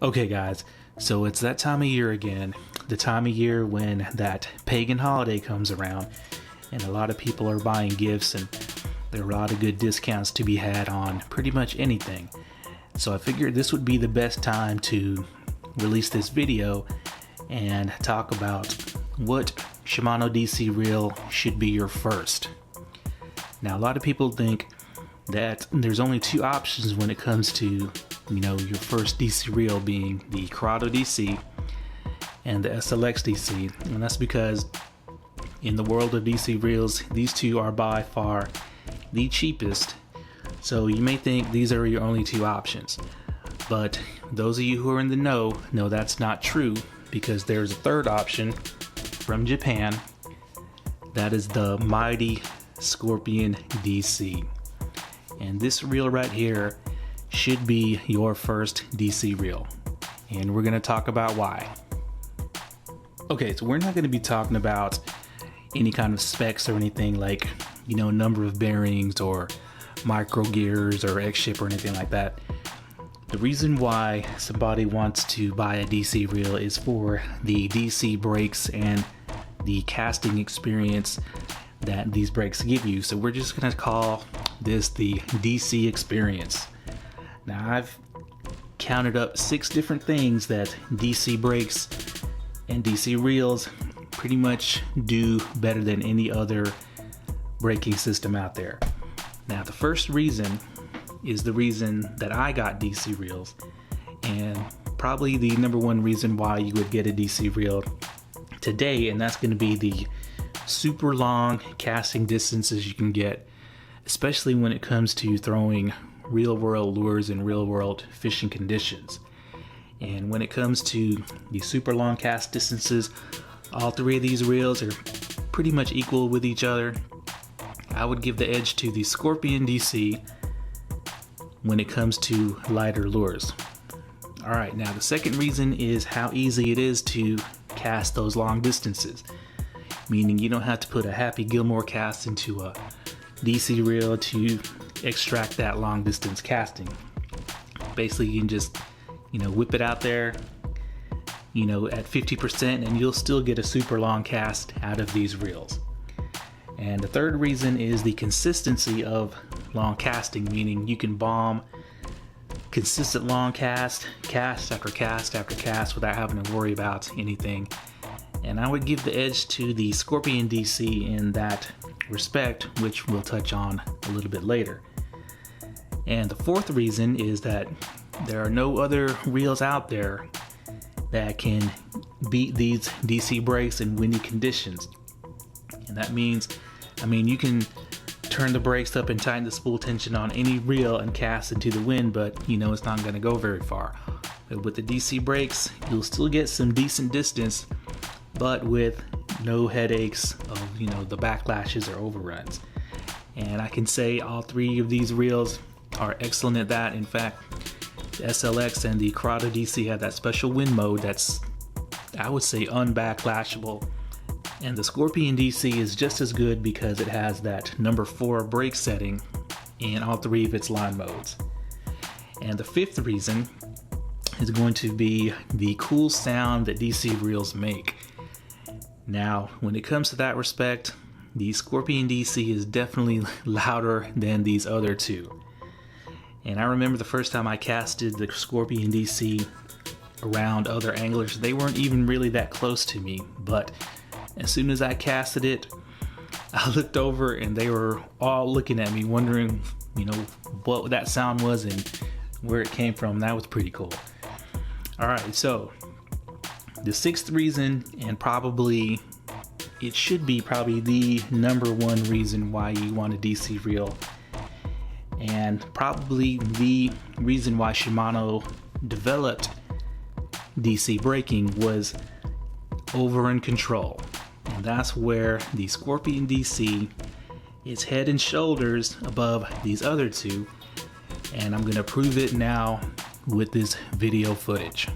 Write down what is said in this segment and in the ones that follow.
Okay guys, so it's that time of year again, the time of year when that pagan holiday comes around and a lot of people are buying gifts and there are a lot of good discounts to be had on pretty much anything. So I figured this would be the best time to release this video and talk about what Shimano DC reel should be your first. Now a lot of people think that there's only two options when it comes to your first DC reel, being the CURADO DC and the SLX DC, and that's because in the world of DC reels, these two are by far the cheapest. So you may think these are your only two options, but those of you who are in the know that's not true, because there's a third option from Japan. That is the mighty Scorpion DC, and this reel right here should be your first DC reel, and we're going to talk about why. Okay, so we're not going to be talking about any kind of specs or anything like number of bearings or micro gears or X ship or anything like that. The reason why somebody wants to buy a DC reel is for the DC brakes and the casting experience that these brakes give you. So we're just going to call this the DC experience. Now I've counted up 6 different things that DC brakes and DC reels pretty much do better than any other braking system out there. Now the first reason is the reason that I got DC reels, and probably the number one reason why you would get a DC reel today, and that's going to be the super long casting distances you can get, especially when it comes to throwing real world lures in real world fishing conditions. And when it comes to the super long cast distances, all 3 of these reels are pretty much equal with each other. I would give the edge to the Scorpion DC when it comes to lighter lures. Alright, now the second reason is how easy it is to cast those long distances, meaning you don't have to put a Happy Gilmore cast into a DC reel to extract that long distance casting. Basically you can just whip it out there at 50% and you'll still get a super long cast out of these reels. And the third reason is the consistency of long casting, meaning you can bomb consistent long cast after cast after cast without having to worry about anything. And I would give the edge to the Scorpion DC in that respect, which we'll touch on a little bit later. And the fourth reason is that there are no other reels out there that can beat these DC brakes in windy conditions. And that means, you can turn the brakes up and tighten the spool tension on any reel and cast into the wind, but it's not going to go very far. But with the DC brakes, you'll still get some decent distance, but with no headaches of the backlashes or overruns. And I can say all 3 of these reels are excellent at that. In fact, the SLX and the CURADO DC have that special wind mode that's, I would say, unbacklashable. And the Scorpion DC is just as good because it has that number 4 brake setting in all 3 of its line modes. And the 5th reason is going to be the cool sound that DC reels make. Now, when it comes to that respect, the Scorpion DC is definitely louder than these other 2. And I remember the first time I casted the Scorpion DC around other anglers, they weren't even really that close to me, but as soon as I casted it, I looked over and they were all looking at me wondering what that sound was and where it came from. That was pretty cool. Alright, so the 6th reason, and it should be probably the number 1 reason why you want a DC reel, and probably the reason why Shimano developed DC braking, was over and control. And that's where the Scorpion DC is head and shoulders above these other 2, and I'm gonna prove it now with this video footage.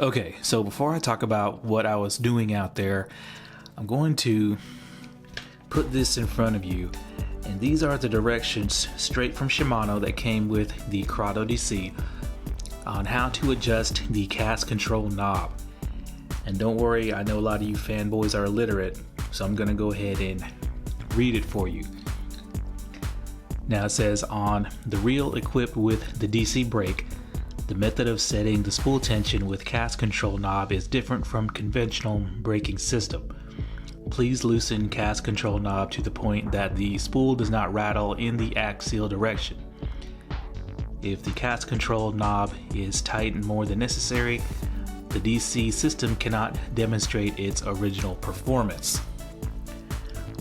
Okay, so before I talk about what I was doing out there, I'm going to put this in front of you, and these are the directions straight from Shimano that came with the CURADO DC on how to adjust the cast control knob. And don't worry, I know a lot of you fanboys are illiterate, so I'm gonna go ahead and read it for you. Now it says, on the reel equipped with the DC brake, the method of setting the spool tension with cast control knob is different from conventional braking system. Please loosen cast control knob to the point that the spool does not rattle in the axial direction. If the cast control knob is tightened more than necessary, the DC system cannot demonstrate its original performance.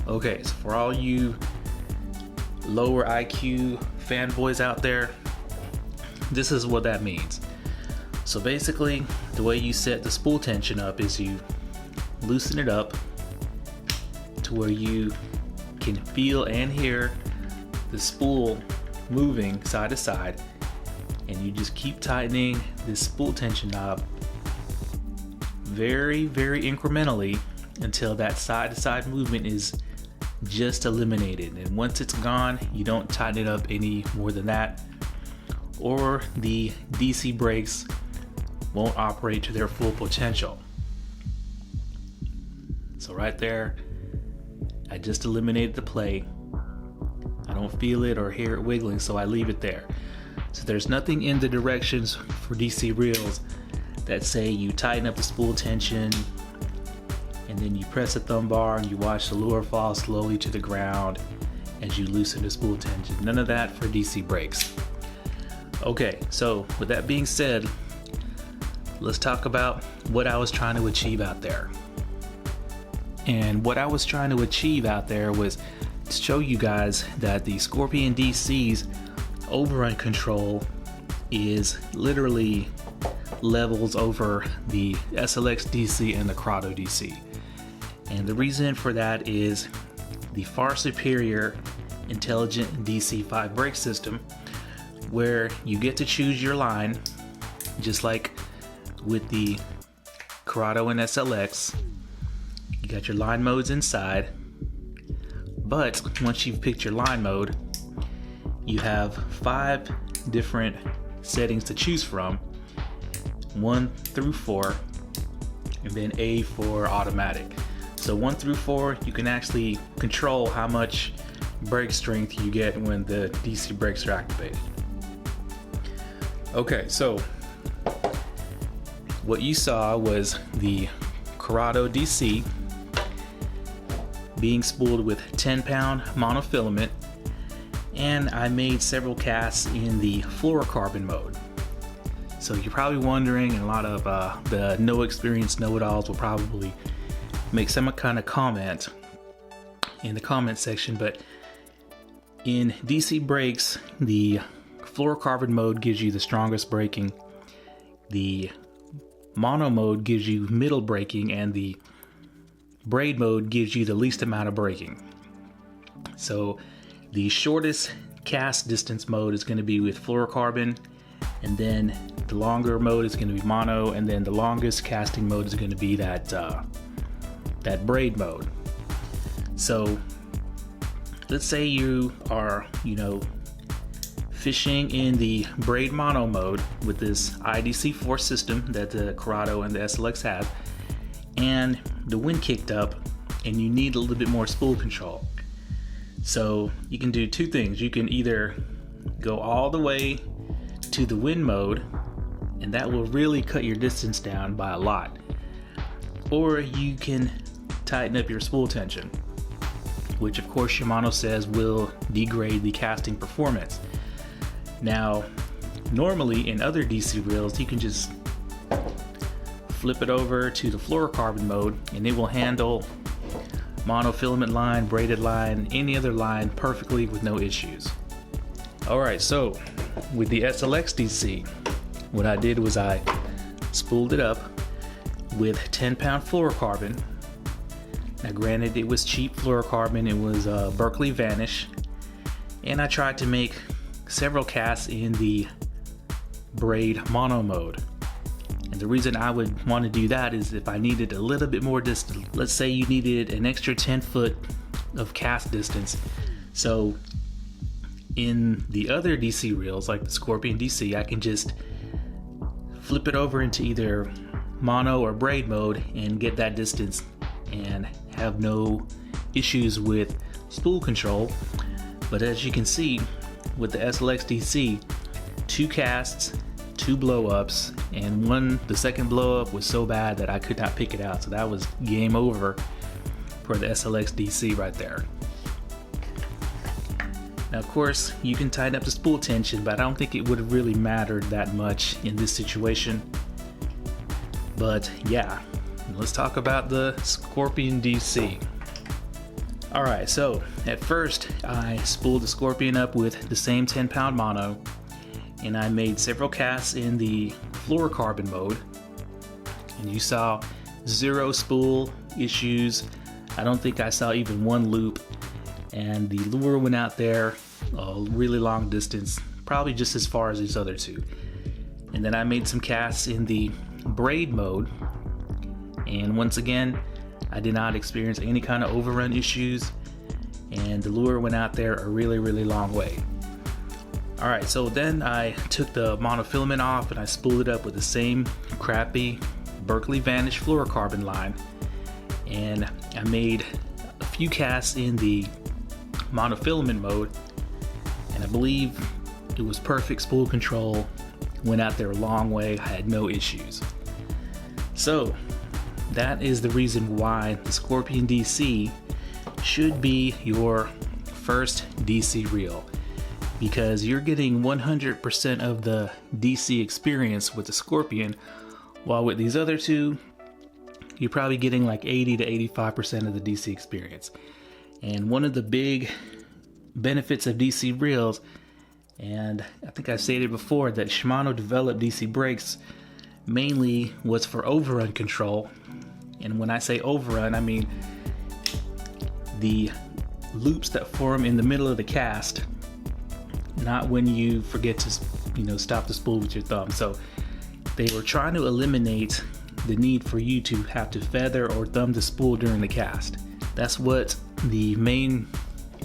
Okay, so for all you lower IQ fanboys out there, this is what that means. So basically, the way you set the spool tension up is you loosen it up to where you can feel and hear the spool moving side to side, and you just keep tightening this spool tension knob very, very incrementally until that side to side movement is just eliminated. And once it's gone, you don't tighten it up any more than that, or the DC brakes won't operate to their full potential. So right there, I just eliminated the play. I don't feel it or hear it wiggling, so I leave it there. So there's nothing in the directions for DC reels that say you tighten up the spool tension and then you press the thumb bar and you watch the lure fall slowly to the ground as you loosen the spool tension. None of that for DC brakes. Okay, so with that being said, let's talk about what I was trying to achieve out there. And what I was trying to achieve out there was to show you guys that the Scorpion DC's overrun control is literally levels over the SLX DC and the CURADO DC. And the reason for that is the far superior intelligent DC5 brake system, where you get to choose your line, just like with the CURADO and SLX. You got your line modes inside, but once you've picked your line mode, you have 5 different settings to choose from, 1 through 4, and then A for automatic. So 1 through 4, you can actually control how much brake strength you get when the DC brakes are activated. Okay, so what you saw was the CURADO DC being spooled with 10-pound monofilament, and I made several casts in the fluorocarbon mode. So you're probably wondering, and a lot of the no experience know-it-alls will probably make some kind of comment in the comment section, but in DC brakes, the fluorocarbon mode gives you the strongest braking, the mono mode gives you middle braking, and the braid mode gives you the least amount of braking. So the shortest cast distance mode is going to be with fluorocarbon, and then the longer mode is going to be mono, and then the longest casting mode is going to be that that braid mode. So let's say you are, fishing in the braid mono mode with this IDC4 system that the CURADO and the SLX have, and the wind kicked up and you need a little bit more spool control. So you can do 2 things. You can either go all the way to the wind mode, and that will really cut your distance down by a lot, or you can tighten up your spool tension, which of course Shimano says will degrade the casting performance. Now, normally in other DC reels, you can just flip it over to the fluorocarbon mode and it will handle monofilament line, braided line, any other line perfectly with no issues. Alright, so with the SLX DC, what I did was I spooled it up with 10-pound fluorocarbon. Now granted, it was cheap fluorocarbon, it was Berkeley Vanish, and I tried to make several casts in the braid mono mode. And the reason I would want to do that is if I needed a little bit more distance. Let's say you needed an extra 10 foot of cast distance. So in the other DC reels, like the Scorpion DC, I can just flip it over into either mono or braid mode and get that distance and have no issues with spool control. But as you can see with the SLX DC, 2 casts, 2 blow ups, and the second blow up was so bad that I could not pick it out. So that was game over for the SLX DC right there. Now of course you can tighten up the spool tension, but I don't think it would have really mattered that much in this situation. But yeah, let's talk about the Scorpion DC. Alright, so at first I spooled the Scorpion up with the same 10-pound mono, and I made several casts in the fluorocarbon mode, and you saw 0 spool issues. I don't think I saw even 1 loop, and the lure went out there a really long distance, probably just as far as these other 2. And then I made some casts in the braid mode, and once again I did not experience any kind of overrun issues, and the lure went out there a really long way. Alright, so then I took the monofilament off and I spooled it up with the same crappy Berkeley Vanish fluorocarbon line, and I made a few casts in the monofilament mode, and I believe it was perfect spool control, went out there a long way, I had no issues. So that is the reason why the Scorpion DC should be your first DC reel, because you're getting 100% of the DC experience with the Scorpion, while with these other 2 you're probably getting like 80 to 85% of the DC experience. And one of the big benefits of DC reels, and I think I stated before, that Shimano developed DC brakes mainly was for overrun control. And when I say overrun, I mean the loops that form in the middle of the cast, not when you forget to stop the spool with your thumb. So they were trying to eliminate the need for you to have to feather or thumb the spool during the cast. That's what the main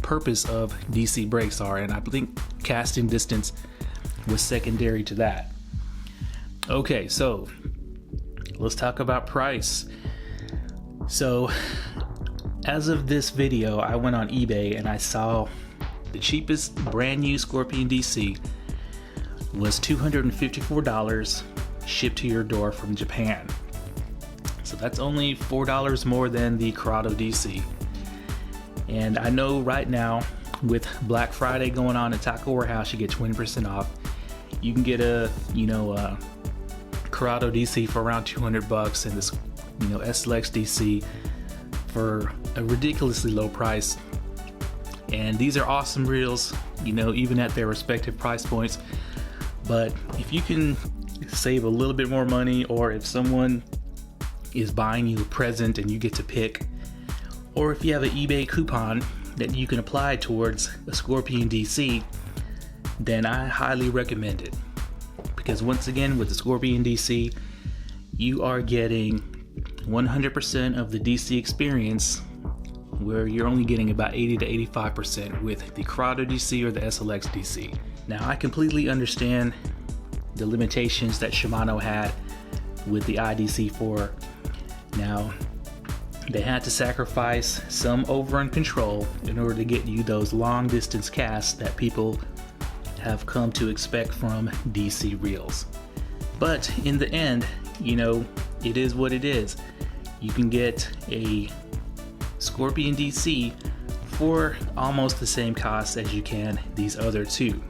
purpose of DC brakes are, and I think casting distance was secondary to that. Okay, so let's talk about price. So as of this video, I went on eBay and I saw the cheapest brand new Scorpion DC was $254 shipped to your door from Japan. So that's only $4 more than the CURADO DC. And I know right now with Black Friday going on at Taco Warehouse, you get 20% off. You can get a CURADO DC for around $200, and this SLX DC for a ridiculously low price. And these are awesome reels, even at their respective price points. But if you can save a little bit more money, or if someone is buying you a present and you get to pick, or if you have an eBay coupon that you can apply towards a Scorpion DC, then I highly recommend it. Because once again, with the Scorpion DC, you are getting 100% of the DC experience, where you're only getting about 80 to 85% with the CURADO DC or the SLX DC. Now I completely understand the limitations that Shimano had with the IDC4. Now they had to sacrifice some overrun control in order to get you those long distance casts that people have come to expect from DC reels. But in the end, it is what it is. You can get a Scorpion DC for almost the same cost as you can these other 2.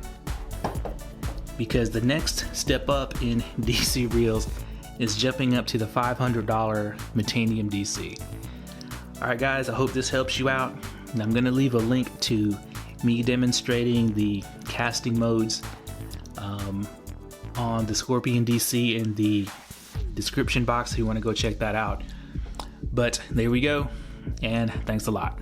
Because the next step up in DC reels is jumping up to the $500 METANIUM DC. Alright guys, I hope this helps you out. And I'm going to leave a link to me demonstrating the casting modes on the Scorpion DC in the description box if you want to go check that out. But there we go, and thanks a lot.